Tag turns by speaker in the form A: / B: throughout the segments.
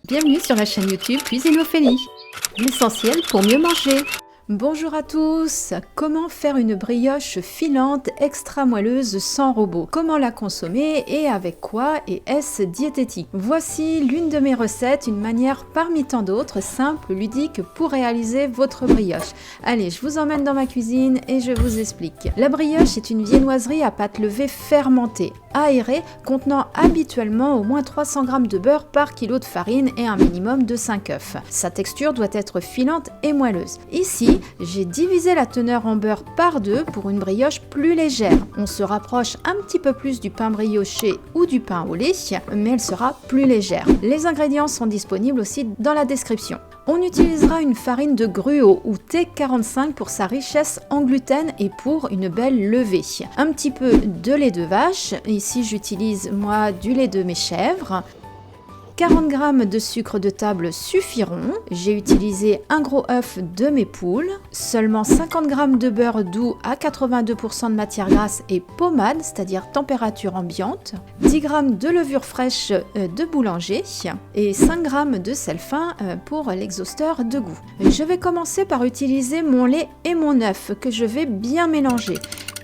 A: Bienvenue sur la chaîne YouTube Cuisine Ophélie, l'essentiel pour mieux manger. Bonjour à tous, comment faire une brioche filante extra moelleuse sans robot? Comment la consommer et avec quoi, et est-ce diététique? Voici l'une de mes recettes, une manière parmi tant d'autres simple, ludique pour réaliser votre brioche. Allez, je vous emmène dans ma cuisine et je vous explique. La brioche est une viennoiserie à pâte levée fermentée, aérée, contenant habituellement au moins 300 g de beurre par kilo de farine et un minimum de 5 œufs. Sa texture doit être filante et moelleuse. Ici, j'ai divisé la teneur en beurre par deux pour une brioche plus légère. On se rapproche un petit peu plus du pain brioché ou du pain au lait, mais elle sera plus légère. Les ingrédients sont disponibles aussi dans la description. On utilisera une farine de gruau ou T45 pour sa richesse en gluten et pour une belle levée. Un petit peu de lait de vache, ici j'utilise moi du lait de mes chèvres. 40 g de sucre de table suffiront. J'ai utilisé un gros œuf de mes poules, seulement 50 g de beurre doux à 82% de matière grasse et pommade, c'est-à-dire température ambiante, 10 g de levure fraîche de boulanger et 5 g de sel fin pour l'exhausteur de goût. Je vais commencer par utiliser mon lait et mon œuf que je vais bien mélanger.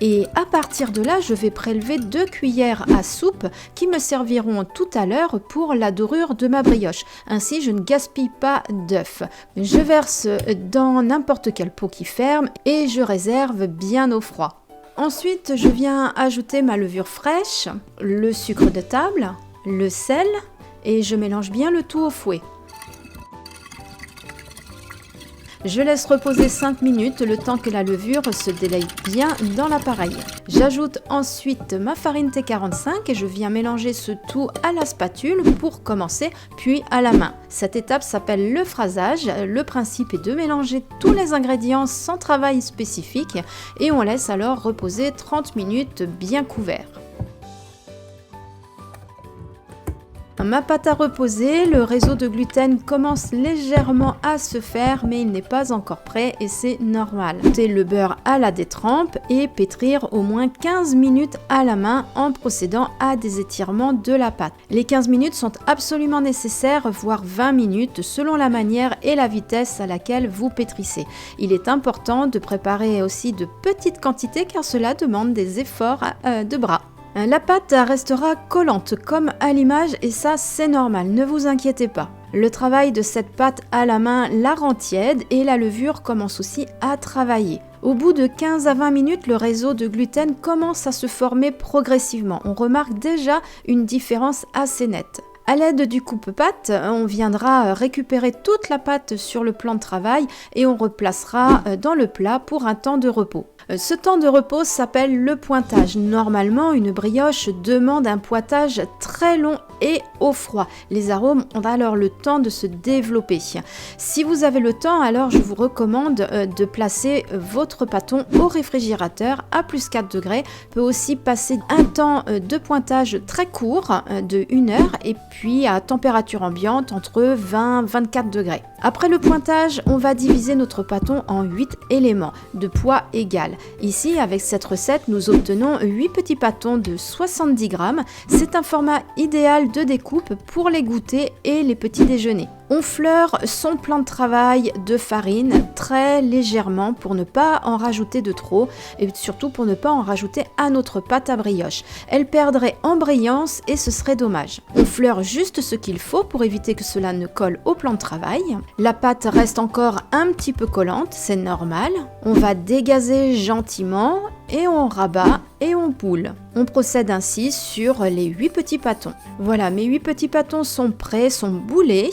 A: Et à partir de là, je vais prélever 2 cuillères à soupe qui me serviront tout à l'heure pour la dorure de ma brioche. Ainsi, je ne gaspille pas d'œufs. Je verse dans n'importe quel pot qui ferme et je réserve bien au froid. Ensuite, je viens ajouter ma levure fraîche, le sucre de table, le sel et je mélange bien le tout au fouet. Je laisse reposer 5 minutes le temps que la levure se délaye bien dans l'appareil. J'ajoute ensuite ma farine T45 et je viens mélanger ce tout à la spatule pour commencer, puis à la main. Cette étape s'appelle le phrasage. Le principe est de mélanger tous les ingrédients sans travail spécifique et on laisse alors reposer 30 minutes bien couvert. Ma pâte a reposé, le réseau de gluten commence légèrement à se faire mais il n'est pas encore prêt et c'est normal. Mettez le beurre à la détrempe et pétrir au moins 15 minutes à la main en procédant à des étirements de la pâte. Les 15 minutes sont absolument nécessaires, voire 20 minutes selon la manière et la vitesse à laquelle vous pétrissez. Il est important de préparer aussi de petites quantités car cela demande des efforts de bras. La pâte restera collante comme à l'image et ça c'est normal, ne vous inquiétez pas. Le travail de cette pâte à la main la rend tiède et la levure commence aussi à travailler. Au bout de 15 à 20 minutes, le réseau de gluten commence à se former progressivement. On remarque déjà une différence assez nette. À l'aide du coupe-pâte, on viendra récupérer toute la pâte sur le plan de travail et on replacera dans le plat pour un temps de repos. Ce temps de repos s'appelle le pointage. Normalement, une brioche demande un pointage très long et au froid. Les arômes ont alors le temps de se développer. Si vous avez le temps, alors je vous recommande de placer votre pâton au réfrigérateur à plus 4 degrés. Peut aussi passer un temps de pointage très court de 1 heure et puis à température ambiante entre 20 et 24 degrés. Après le pointage, on va diviser notre pâton en 8 éléments de poids égal. Ici, avec cette recette, nous obtenons 8 petits pâtons de 70 g. C'est un format idéal de découpe pour les goûters et les petits déjeuners. On fleure son plan de travail de farine très légèrement pour ne pas en rajouter de trop et surtout pour ne pas en rajouter à notre pâte à brioche. Elle perdrait en brillance et ce serait dommage. On fleure juste ce qu'il faut pour éviter que cela ne colle au plan de travail. La pâte reste encore un petit peu collante, c'est normal. On va dégazer gentiment et on rabat et on poule. On procède ainsi sur les 8 petits pâtons. Voilà, mes 8 petits pâtons sont prêts, sont boulés.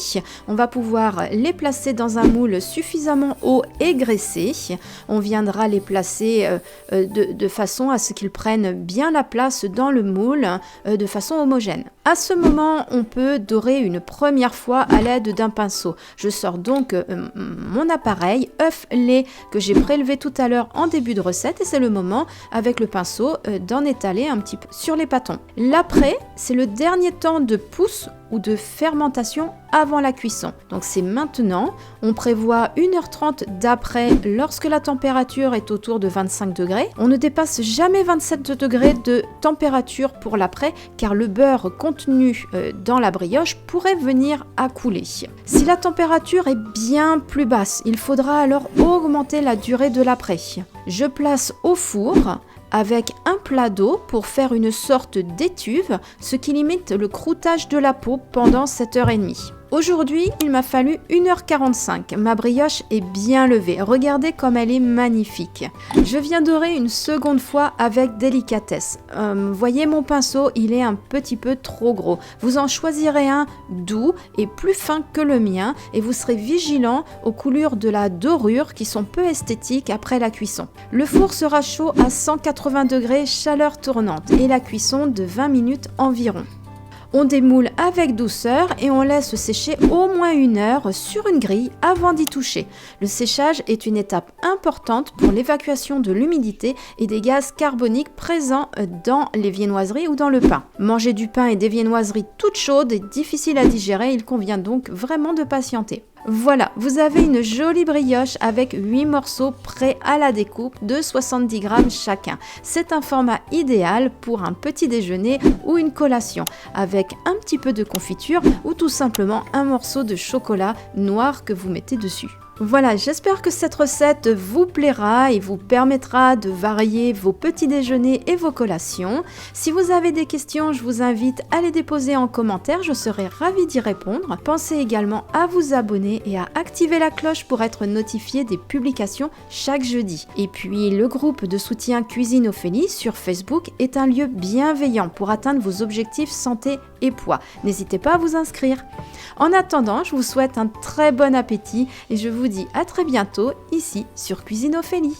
A: On va pouvoir les placer dans un moule suffisamment haut et graissé. On viendra les placer de façon à ce qu'ils prennent bien la place dans le moule de façon homogène. À ce moment, on peut dorer une première fois à l'aide d'un pinceau. Je sors donc mon appareil, œuf, lait que j'ai prélevé tout à l'heure en début de recette et c'est le moment avec le pinceau d'en étaler un petit peu sur les pâtons. L'après, c'est le dernier temps de pouce ou de fermentation avant la cuisson. Donc c'est maintenant, on prévoit 1h30 d'après lorsque la température est autour de 25 degrés. On ne dépasse jamais 27 degrés de température pour l'après car le beurre contenu dans la brioche pourrait venir à couler. Si la température est bien plus basse, il faudra alors augmenter la durée de l'après. Je place au four avec un plat d'eau pour faire une sorte d'étuve, ce qui limite le croûtage de la peau pendant 7h30. Aujourd'hui, il m'a fallu 1h45. Ma brioche est bien levée. Regardez comme elle est magnifique. Je viens dorer une seconde fois avec délicatesse. Voyez mon pinceau, il est un petit peu trop gros. Vous en choisirez un doux et plus fin que le mien et vous serez vigilant aux coulures de la dorure qui sont peu esthétiques après la cuisson. Le four sera chaud à 180 degrés, chaleur tournante et la cuisson de 20 minutes environ. On démoule avec douceur et on laisse sécher au moins 1 heure sur une grille avant d'y toucher. Le séchage est une étape importante pour l'évacuation de l'humidité et des gaz carboniques présents dans les viennoiseries ou dans le pain. Manger du pain et des viennoiseries toutes chaudes est difficile à digérer, il convient donc vraiment de patienter. Voilà, vous avez une jolie brioche avec 8 morceaux prêts à la découpe de 70 grammes chacun. C'est un format idéal pour un petit déjeuner ou une collation, avec un petit peu de confiture ou tout simplement un morceau de chocolat noir que vous mettez dessus. Voilà, j'espère que cette recette vous plaira et vous permettra de varier vos petits déjeuners et vos collations. Si vous avez des questions, je vous invite à les déposer en commentaire, je serai ravie d'y répondre. Pensez également à vous abonner et à activer la cloche pour être notifié des publications chaque jeudi. Et puis, le groupe de soutien Cuisine Ophélie sur Facebook est un lieu bienveillant pour atteindre vos objectifs santé et poids. N'hésitez pas à vous inscrire. En attendant, je vous souhaite un très bon appétit et je vous dis à très bientôt ici sur Cuisine Ophélie.